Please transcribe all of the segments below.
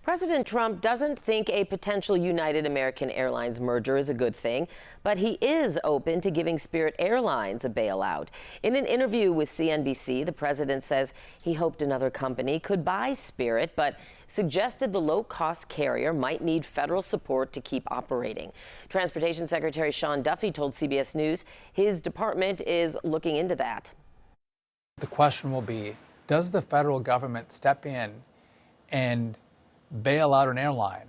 President Trump doesn't think a potential United American Airlines merger is a good thing, but he is open to giving Spirit Airlines a bailout. In an interview with CNBC, the president says he hoped another company could buy Spirit, but suggested the low-cost carrier might need federal support to keep operating. Transportation Secretary Sean Duffy told CBS News his department is looking into that. The question will be, does the federal government step in and bail out an airline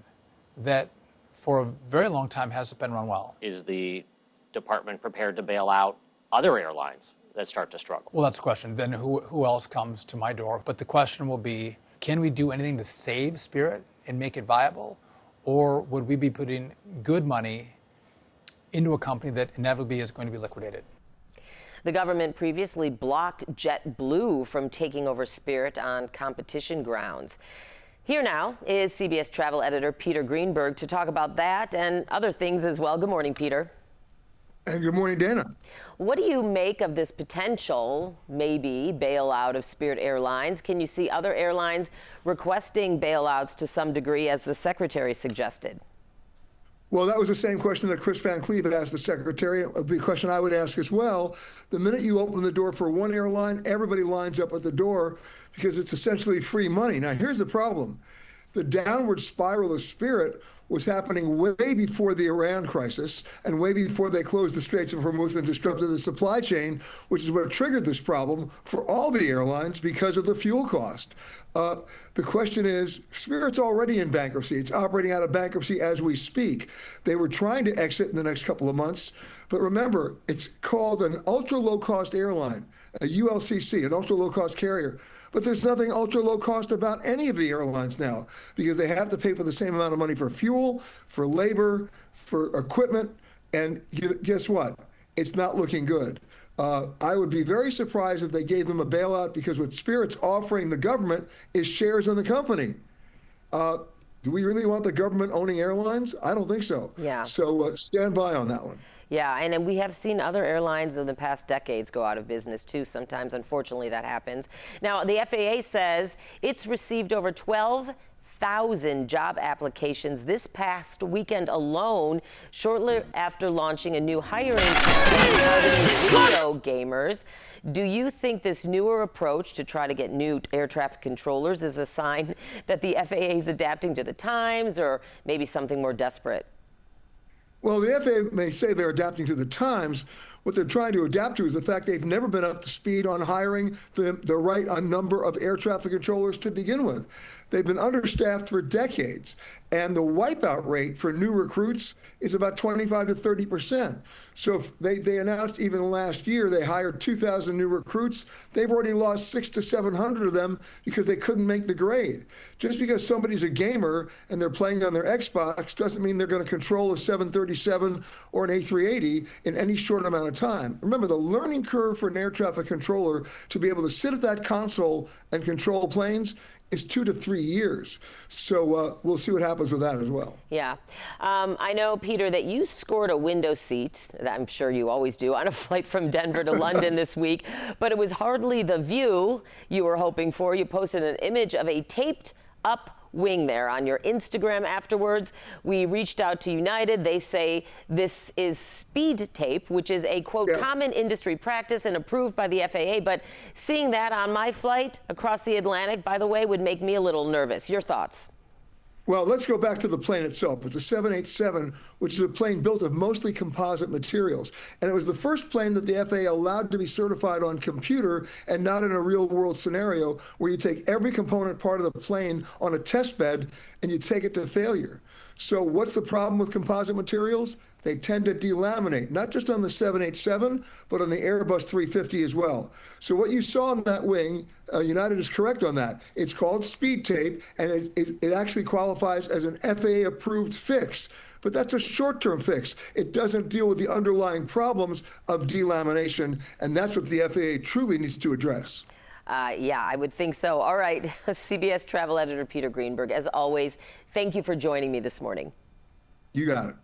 that for a very long time hasn't been run well? Is the department prepared to bail out other airlines that start to struggle? Well, that's the question. Then who else comes to my door? But the question will be, can we do anything to save Spirit and make it viable? Or would we be putting good money into a company that inevitably is going to be liquidated? The government previously blocked JetBlue from taking over Spirit on competition grounds. Here now is CBS travel editor Peter Greenberg to talk about that and other things as well. Good morning, Peter. And good morning, Dana. What do you make of this potential, maybe, bailout of Spirit Airlines? Can you see other airlines requesting bailouts to some degree, as the secretary suggested? Well, that was the same question that Chris Van Cleve asked the secretary. It would be a question I would ask as well. The minute you open the door for one airline, everybody lines up at the door because it's essentially free money. Now, here's the problem. The downward spiral of Spirit was happening way before the Iran crisis and way before they closed the Straits of Hormuz and disrupted the supply chain, which is what triggered this problem for all the airlines because of the fuel cost. The question is, Spirit's already in bankruptcy. It's operating out of bankruptcy as we speak. They were trying to exit in the next couple of months, but remember, it's called an ultra low-cost airline, a ULCC, an ultra low-cost carrier. But there's nothing ultra low cost about any of the airlines now because they have to pay for the same amount of money for fuel, for labor, for equipment. And guess what? It's not looking good. I would be very surprised if they gave them a bailout because what Spirit's offering the government is shares in the company. Do we really want the government owning airlines? I don't think so. Yeah. So stand by on that one. Yeah, and we have seen other airlines in the past decades go out of business, too. Sometimes, unfortunately, that happens. Now, the FAA says it's received over 12,000 job applications this past weekend alone, shortly after launching a new hiring campaign targeting video gamers. Do you think this newer approach to try to get new air traffic controllers is a sign that the FAA is adapting to the times, or maybe something more desperate? Well, the FAA may say they're adapting to the times. What they're trying to adapt to is the fact they've never been up to speed on hiring the right number of air traffic controllers to begin with. They've been understaffed for decades, and the wipeout rate for new recruits is about 25 to 30%. So if they announced even last year they hired 2,000 new recruits. They've already lost 600 to 700 of them because they couldn't make the grade. Just because somebody's a gamer and they're playing on their Xbox doesn't mean they're going to control a 737 or an A380 in any short amount of time. Remember, the learning curve for an air traffic controller to be able to sit at that console and control planes is 2 to 3 years. So we'll see what happens with that as well. Yeah. I know, Peter, that you scored a window seat, that I'm sure you always do, on a flight from Denver to London this week, but it was hardly the view you were hoping for. You posted an image of a taped up wing there on your Instagram afterwards. We reached out to United. They say this is speed tape, which is a, quote, common industry practice and approved by the FAA. But seeing that on my flight across the Atlantic, by the way, would make me a little nervous. Your thoughts? Well, let's go back to the plane itself. It's a 787, which is a plane built of mostly composite materials. And it was the first plane that the FAA allowed to be certified on computer and not in a real-world scenario where you take every component part of the plane on a test bed and you take it to failure. So what's the problem with composite materials? They tend to delaminate, not just on the 787, but on the Airbus 350 as well. So what you saw on that wing, United is correct on that. It's called speed tape, and it actually qualifies as an FAA-approved fix. But that's a short-term fix. It doesn't deal with the underlying problems of delamination, and that's what the FAA truly needs to address. Yeah, I would think so. All right, CBS travel editor Peter Greenberg, as always, thank you for joining me this morning. You got it.